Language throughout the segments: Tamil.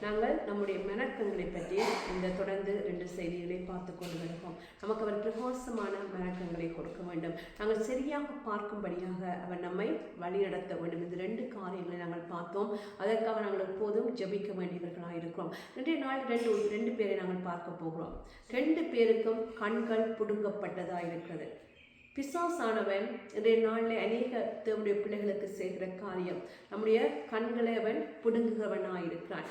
நாங்கள் நம்முடைய மனக்கங்களை பற்றி இந்த தொடர்ந்து 2 செய்திகளை பார்த்து கொண்டு வருகிறோம். நமக்கு அவர் பிரகாசமான மனக்கங்களை கொடுக்க வேண்டும். நாங்கள் சரியாக பார்க்கும்படியாக அவர் நம்மை வழிநடத்த வேண்டும். இந்த 2 காரியங்களை நாங்கள் பார்த்தோம். அதற்காக நாங்கள் எப்போதும் ஜெபிக்க வேண்டியவர்களாக இருக்கிறோம். இன்றைய நாள் 2 பேரை நாங்கள் பார்க்க போகிறோம். 2 பேருக்கும் கண்கள் புடுங்கப்பட்டதாக இருக்கிறது. பிசாசானவன் இன்றைய நாளில் அநேக தேவனுடைய பிள்ளைகளுக்கு செய்கிற காரியம், நம்முடைய கண்களை அவன் புடுங்குகிறவனாயிருக்கிறான்.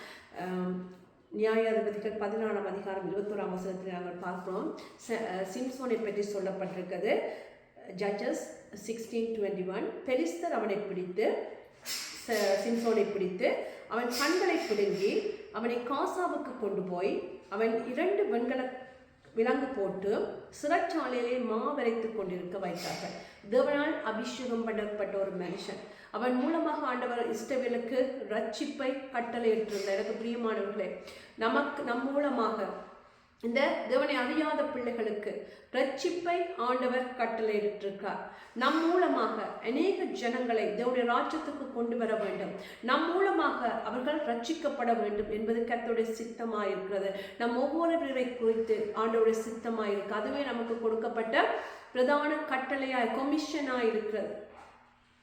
நியாயாதிபதிகள் 14ஆம் அதிகாரம் 21ஆம் வசனத்தில் நாங்கள் பார்க்கிறோம். சிம்சோனை பற்றி சொல்லப்பட்டிருக்கிறது. ஜட்ஜஸ் 16:21. பெலிஸ்தர் அவனை பிடித்து, சிம்சோனை பிடித்து அவன் கண்களை பிடுங்கி அவனை காசாவுக்கு கொண்டு போய் அவன் 2 வெண்கல விலங்கு போட்டு சிறைச்சாலையிலே மாவரைத்து கொண்டிருக்க வைத்தார்கள். தேவனால் அபிஷேகம் பண்ணப்பட்ட ஒரு மனுஷன். அவன் மூலமாக ஆண்டவர் இஸ்ரவேலுக்கு ரட்சிப்பை கட்டளையிட்டிருந்தார். எனக்கு பிரியமானவர்களே, நம் மூலமாக இந்த தேவனை அறியாத பிள்ளைகளுக்கு ரட்சிப்பை ஆண்டவர் கட்டளையிட்டிருக்கிறார். நம் மூலமாக அநேக ஜனங்களை தேவனுடைய ராஜ்யத்துக்கு கொண்டு வர வேண்டும். நம் மூலமாக அவர்கள் ரட்சிக்கப்பட வேண்டும் என்பது கர்த்தருடைய சித்தமாயிருக்கிறது. நம் ஒவ்வொருவரை குறித்து ஆண்டவருடைய சித்தமாயிருக்கு. அதுவே நமக்கு கொடுக்கப்பட்ட பிரதான கட்டளையாய் கொமிஷனாயிருக்கிறது.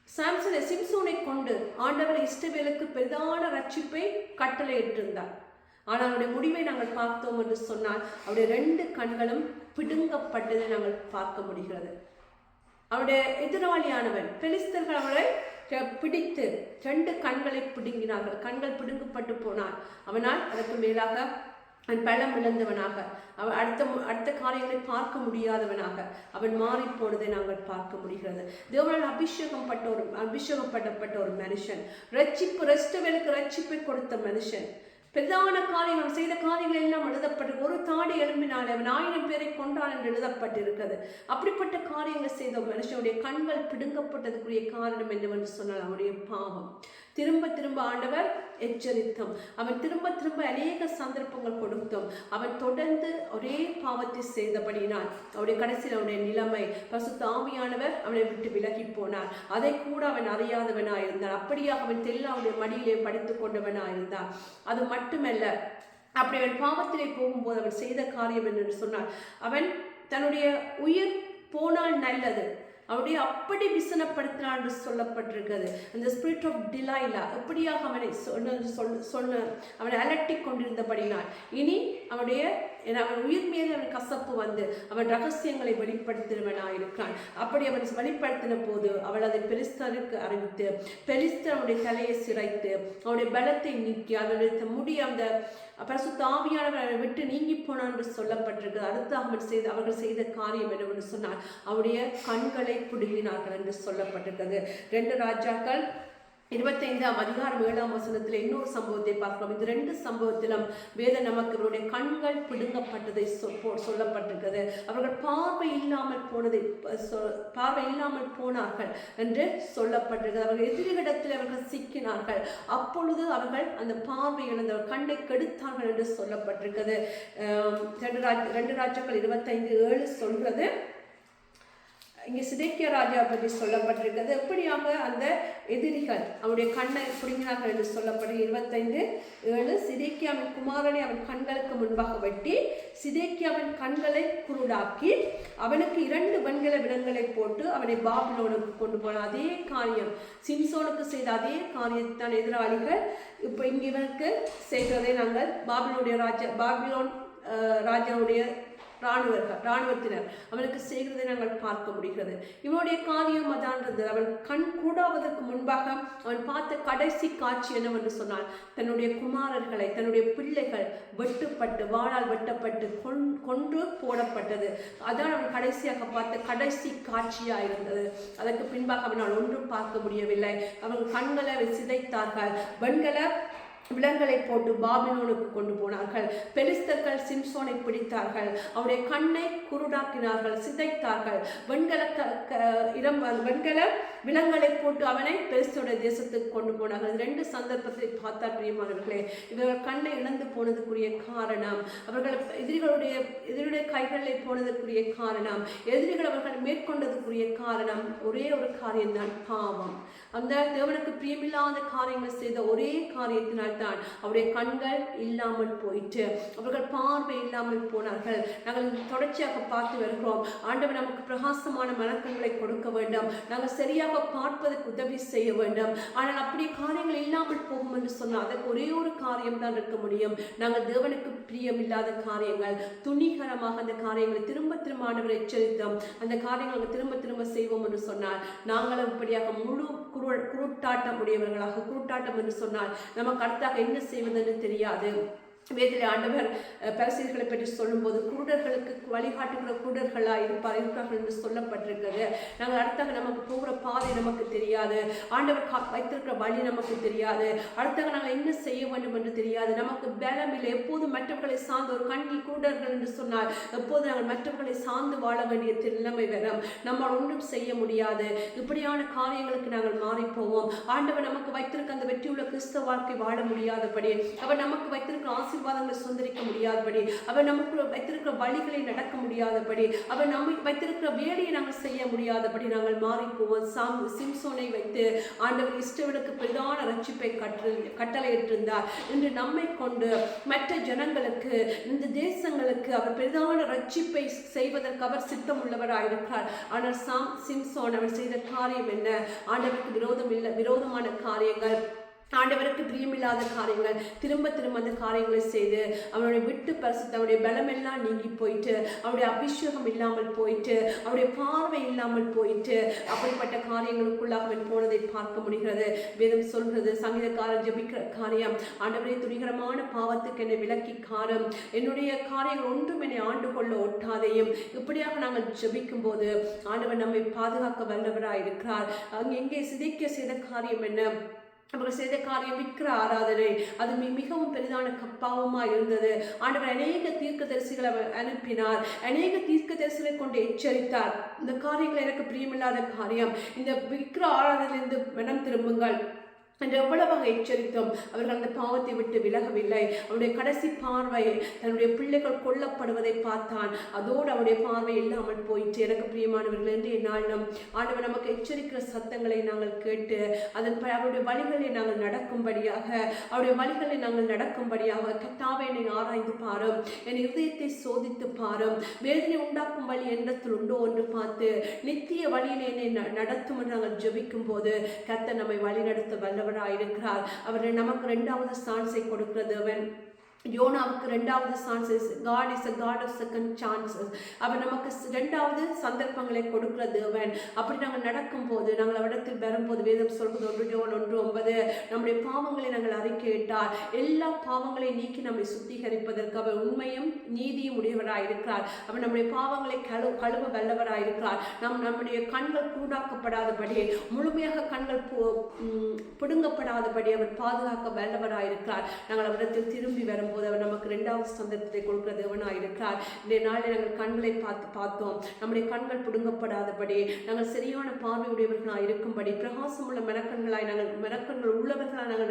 சிம்சோனை கொண்டு ஆண்டவர் இஸ்ரவேலுக்கு பிரதான ரட்சிப்பை கட்டளையிட்டிருந்தார். ஆனால் அவருடைய முடிவை நாங்கள் பார்த்தோம் என்று சொன்னால் அவருடைய 2 கண்களும் பிடுங்கப்பட்டதை நாங்கள் பார்க்க முடிகிறது. அவருடைய எதிராளியானவன் பெலிஸ்தர்கள் அவரை பிடித்து 2 கண்களை பிடுங்கினார்கள். கண்கள் பிடுங்கப்பட்டு போனான். அவனால் அதற்கு மேலாக அவன் பலம் இழந்தவனாக, அவன் அடுத்த காரியங்களை பார்க்க முடியாதவனாக அவன் மாறி போனதை நாங்கள் பார்க்க முடிகிறது. தேவனால் அபிஷேகப்பட்ட ஒரு மனுஷன், இஸ்ரவேலுக்கு ரட்சிப்பை கொடுத்த மனுஷன், பிரதான காரியங்கள் செய்த காரியங்கள் எல்லாம் எழுதப்பட்டிருக்கு. ஒரு தாடி எழும்பினாலே அவன் 1000 பேரை கொண்டான் என்று எழுதப்பட்டிருக்கிறது. அப்படிப்பட்ட காரியங்கள் செய்த மனுஷனுடைய கண்கள் பிடுங்கப்பட்டதுக்குரிய காரணம் என்னவென்று சொன்னால் அவனுடைய பாவம். திரும்ப திரும்ப ஆண்டவர் எச்சரித்தும், அவன் திரும்ப திரும்ப அநேக சந்தர்ப்பங்கள் கொடுத்தும் அவன் தொடர்ந்து ஒரே பாவத்தை செய்தபடினால் அவருடைய கடைசியில் அவனுடைய நிலைமை, பரிசுத்த ஆவியானவர் அவனை விட்டு விலகி போனார். அதை கூட அவன் அறியாதவனாயிருந்தான். அப்படியாக அவன் தெல்லாவுடைய மடியிலே படித்துக் கொண்டவனாயிருந்தான். அது மட்டுமல்ல, அப்படி அவன் பாவத்திலே போகும்போது அவன் செய்த காரியம் என்று சொன்னார், அவன் தன்னுடைய உயிர் போனால் நல்லது, அவருடைய அப்படி விசனப்படுத்தினான் என்று சொல்லப்பட்டிருக்கிறது. அந்த ஸ்பிரிட் ஆஃப் டிலைலா எப்படியாக அவனை அவனை அலட்டி கொண்டிருந்தபடினால் இனி அவன் உயிர் மீது அவன் கசப்பு வந்து அவன் ரகசியங்களை வெளிப்படுத்தினவனாயிருக்கான். அப்படி அவன் வெளிப்படுத்தின போது அவள் அதை பெலிஸ்தருக்கு அறிவித்து, பெலிஸ்தர் அவனுடைய தலையை சிரைத்து அவனுடைய பலத்தை நீக்கி அதனுடைய முடி அந்த பரிசுத்த ஆவியானவரை விட்டு நீங்கி போனான் என்று சொல்லப்பட்டிருக்கு. அடுத்து அவர்கள் செய்த காரியம் என்னவென்று சொன்னால் அவருடைய கண்களை பிடுங்கினார்கள் என்று சொல்லப்பட்டிருக்கிறது. 2 ராஜாக்கள் 25ஆம் அதிகாரம் 7ஆம் வசனத்தில் இன்னொரு சம்பவத்தை பார்க்கிறோம். இந்த 2 சம்பவத்திலும் வேதம் நமக்கு அவருடைய கண்கள் பிடுங்கப்பட்டதை சொல்லப்பட்டிருக்கிறது. அவர்கள் பார்வை இல்லாமல் போனார்கள் என்று சொல்லப்பட்டிருக்கிறது. அவர்கள் எதிரிடத்தில் அவர்கள் சிக்கினார்கள். அப்பொழுது அவர்கள் அந்த பார்வை இழந்தவர் கண்ணை கெடுத்தார்கள் என்று சொல்லப்பட்டிருக்கிறது. 2 ராஜாக்கள் 25:7 சொல்கிறது. இங்கே சிதேக்கியா ராஜா பற்றி சொல்லப்பட்டிருக்கிறது. எப்படியாக அந்த எதிரிகள் அவனுடைய கண்ணை பிடுங்கினார்கள் என்று சொல்லப்பட்டு 25:7 சிதேக்கியாவின் குமாரனை அவன் கண்களுக்கு முன்பாக வெட்டி சிதேக்கியாவின் கண்களை குருடாக்கி அவனுக்கு 2 வெண்கல விலங்குகளை போட்டு அவனை பாபிலோனுக்கு கொண்டு போன அதே காரியம், சிம்சோனுக்கு செய்த அதே காரியத்தான் எதிராளிகள் இப்போ இங்கே இவனுக்கு செய்கிறதை நாங்கள் பாபிலோன் ராஜாவுடைய இராணுவத்தினர் அவனுக்கு செய்கிறதை நாங்கள் பார்க்க முடிகிறது. இவனுடைய காரியம் அதான்றது. அவன் கண் கூடாவதற்கு முன்பாக அவன் பார்த்த கடைசி காட்சி என்னவென்று சொன்னால் தன்னுடைய குமாரர்களை, தன்னுடைய பிள்ளைகள் வெட்டுப்பட்டு வாளால் வெட்டப்பட்டு கொன்று போடப்பட்டது. அதான் அவன் கடைசியாக பார்த்த கடைசி காட்சியாக இருந்தது. அதற்கு பின்பாக அவனால் ஒன்றும் பார்க்க முடியவில்லை. அவன் கண்களை சிதைத்தார்கள். வெண்கல விலங்குகளை போட்டு பாபிலோனுக்கு கொண்டு போனார்கள். பெலிஸ்தர்கள் சிம்சோனை பிடித்தார்கள். அவருடைய கண்ணை குருடாக்கினார்கள், சிதைத்தார்கள். வெண்கல விலங்குகளை போட்டு அவனை பெலிஸ்தருடைய தேசத்துக்கு கொண்டு போனார்கள். 2 சந்தர்ப்பத்தை பார்த்தா பிரியமானவர்களே, இவர்கள் கண்ணை இழந்து போனதுக்குரிய காரணம், அவர்கள் எதிரிகளுடைய கைகளில் போனதுக்குரிய காரணம், எதிரிகள் அவர்கள் மேற்கொண்டதுக்குரிய காரணம் ஒரே ஒரு காரியம்தான், பாவம். அந்த தேவனுக்கு பிரியமில்லாத காரியங்கள் செய்த ஒரே காரியத்தினால்தான் அவருடைய கண்கள் இல்லாமல் போயிட்டு, அவர்கள் பார்வை இல்லாமல் போனார்கள். நாங்கள் தொடர்ச்சியாக பார்த்து வருகிறோம். ஆண்டவர் நமக்கு பிரகாசமான மனக்கண்களை கொடுக்க வேண்டும், நாங்கள் சரியாக பார்ப்பதற்கு உதவி செய்ய வேண்டும். ஆனால் அப்படி காரியங்கள் இல்லாமல் போகும் என்று சொன்னால் அதற்கு ஒரே ஒரு காரியம் தான் இருக்க முடியும். நாங்கள் தேவனுக்கு பிரியமில்லாத காரியங்கள், துணிகரமாக அந்த காரியங்களை திரும்ப திரும்ப ஆண்டவர் எச்சரித்தோம், அந்த காரியங்களை திரும்ப திரும்ப செய்வோம் என்று சொன்னால் நாங்களும் இப்படியாக முழு குருட்டாட்டம் உடையவர்களாக, குருட்டாட்டம் என்று சொன்னால் நமக்கு அடுத்தாக என்ன செய்வதென்று தெரியாது. வேதிலே ஆண்டவர் பரிசேயர்களை பற்றி சொல்லும்போது குருடர்களுக்கு வழிகாட்டுகிற குருடர்களாக இருக்கிறார்கள் என்று சொல்லப்பட்டிருக்கிறது. நாங்கள் அடுத்தாக நமக்கு போகிற பாதை நமக்கு தெரியாது, ஆண்டவர் வைத்திருக்கிற வழி நமக்கு தெரியாது, அடுத்தாக நாங்கள் என்ன செய்ய வேண்டும் என்று தெரியாது, நமக்கு பலம் இல்லை. எப்போது மற்றவர்களை சார்ந்து ஒரு கண்ணில் குருடர்கள் என்று சொன்னால் எப்போது நாங்கள் மற்றவர்களை சார்ந்து வாழ வேண்டிய நிலைமை வரும், நம்மால் ஒன்றும் செய்ய முடியாது. இப்படியான காரியங்களுக்கு நாங்கள் மாறி போவோம். ஆண்டவர் நமக்கு வைத்திருக்க அந்த வெற்றியுள்ள கிறிஸ்தவ வாழ்க்கை வாழ முடியாதபடி, அவர் நமக்கு வைத்திருக்கிற ஆசீர்வாதங்களை சொந்தரிக்க முடியாதபடி, அவர் நமக்கு வைத்திருக்கிற வழிகளை நடக்க முடியாதபடி, அவர் நம்மை வைத்திருக்கிற வேலையை நாங்கள் செய்ய முடியாதபடி நாங்கள் மாறி போவோம். சிம்சோனை வைத்து ஆண்டவர் இஸ்ரவேலுக்கு பிரதான ரட்சிப்பை கட்டளையிட்டிருந்தார். இன்று நம்மை கொண்டு மற்ற ஜனங்களுக்கு, இந்த தேசங்களுக்கு அவர் பிரதான ரட்சிப்பை செய்வதற்கு அவர் சித்தம் உள்ளவராயிருக்கிறார். ஆனால் சிம்சோன் அவர் செய்த காரியம் என்ன? ஆண்டவருக்கு விரோதமான காரியங்கள், ஆண்டவருக்கு பிரியமில்லாத காரியங்கள், திரும்ப திரும்ப அந்த காரியங்களை செய்து அவனுடைய விட்டு பரிசுத்த அவருடைய பலமெல்லாம் நீங்கி போயிட்டு, அவருடைய அபிஷேகம் இல்லாமல் போயிட்டு, அவருடைய பார்வை இல்லாமல் போயிட்டு, அப்படிப்பட்ட காரியங்களுக்குள்ளாக அவன் போனதை பார்க்க முடிகிறது. வேதம் சொல்கிறது, சங்கீதக்காரன் ஜெபிக்கிற காரியம், ஆண்டவரே துணிகரமான பாவத்துக்கு என்னை விலக்கி காரம், என்னுடைய காரியங்கள் ஒன்றும் என்னை ஆண்டு கொள்ள ஒட்டாதையும். இப்படியாக நாங்கள் ஜெபிக்கும் போது ஆண்டவர் நம்மை பாதுகாக்க வல்லவராயிருக்கிறார். அங்கே எங்கே சிதைக்க செய்த காரியம் என்ன? அவர்கள் செய்த காரியம் விக்கிர ஆராதனை, அது மிகவும் பெரிதான பாவமாக இருந்தது. ஆண்டவர் அநேக தீர்க்கதரிசிகளை அனுப்பினார், அநேக தீர்க்கதரிசிகளை கொண்டு எச்சரித்தார், இந்த காரியங்கள் எனக்கு பிரியமில்லாத காரியம், இந்த விக்கிர ஆராதனையிலிருந்து மனம் திரும்புங்கள் என்று எவ்வளவாக எச்சரித்தோம். அவர்கள் அந்த பாவத்தை விட்டு விலகவில்லை. அவருடைய கடைசி பார்வை தன்னுடைய பிள்ளைகள் கொல்லப்படுவதை பார்த்தான், அதோடு அவருடைய பார்வை இல்லாமல் போயிட்டு. எனக்கு பிரியமானவர்கள், என்று என்னாலும் ஆண்டவர் நமக்கு எச்சரிக்கிற சத்தங்களை நாங்கள் கேட்டு அவருடைய வழிகளை நாங்கள் நடக்கும்படியாக, அவருடைய வழிகளை நாங்கள் நடக்கும்படியாக, கர்த்தாவே என்னை ஆராய்ந்து பாரும், என் இதயத்தை சோதித்து பாரும், வேதனை உண்டாக்கும் வழி என்னத்தில் உண்டோ என்று பார்த்து நித்திய வழியில் என்னை நடத்தும் என்று நாங்கள் ஜெபிக்கும் போது கர்த்தர் நம்மை வழி நடத்த வல்லவர் இருக்கிறார். அவர் நமக்கு 2வது சான்ஸை கொடுக்கிற தேவன். யோனாவுக்கு 2வது chances. God is a God of second chances. அவர் நமக்கு 2வது சந்தர்ப்பங்களை கொடுக்கிற தேவன். அப்படி நாங்கள் நடக்கும்போது, நாங்கள் அவரிடத்தில் வரும்போது வேதம் சொல்வது 1 யோவான் 1:9, நம்முடைய பாவங்களை நாங்கள் அறிக்கையிட்டால் எல்லா பாவங்களை நீக்கி நம்மை சுத்திகரிப்பதற்கு அவர் உண்மையும் நீதியும் உடையவராயிருக்கிறார். அவர் நம்முடைய பாவங்களை கழுவ வல்லவராயிருக்கிறார். நம்முடைய கண்கள் கூடாக்கப்படாதபடி, முழுமையாக கண்கள் பிடுங்கப்படாதபடி அவர் பாதுகாக்க வல்லவராயிருக்கிறார். நாங்கள் அவரிடத்தில் திரும்பி வரும் போது அவர் நமக்கு 2வது சந்தர்ப்பத்தை கொடுக்கிற தேவனாக இருக்கிறார். இந்த நாளில் நாங்கள் கண்களை பார்த்தோம், நம்முடைய கண்கள் பிடுங்கப்படாதபடி, நாங்கள் சரியான பார்வையுடையவர்களாக இருக்கும்படி, பிரகாசமுள்ள மனக்கண்களாய், நாங்கள் மனக்கண்கள் உள்ளவர்களாக நாங்கள்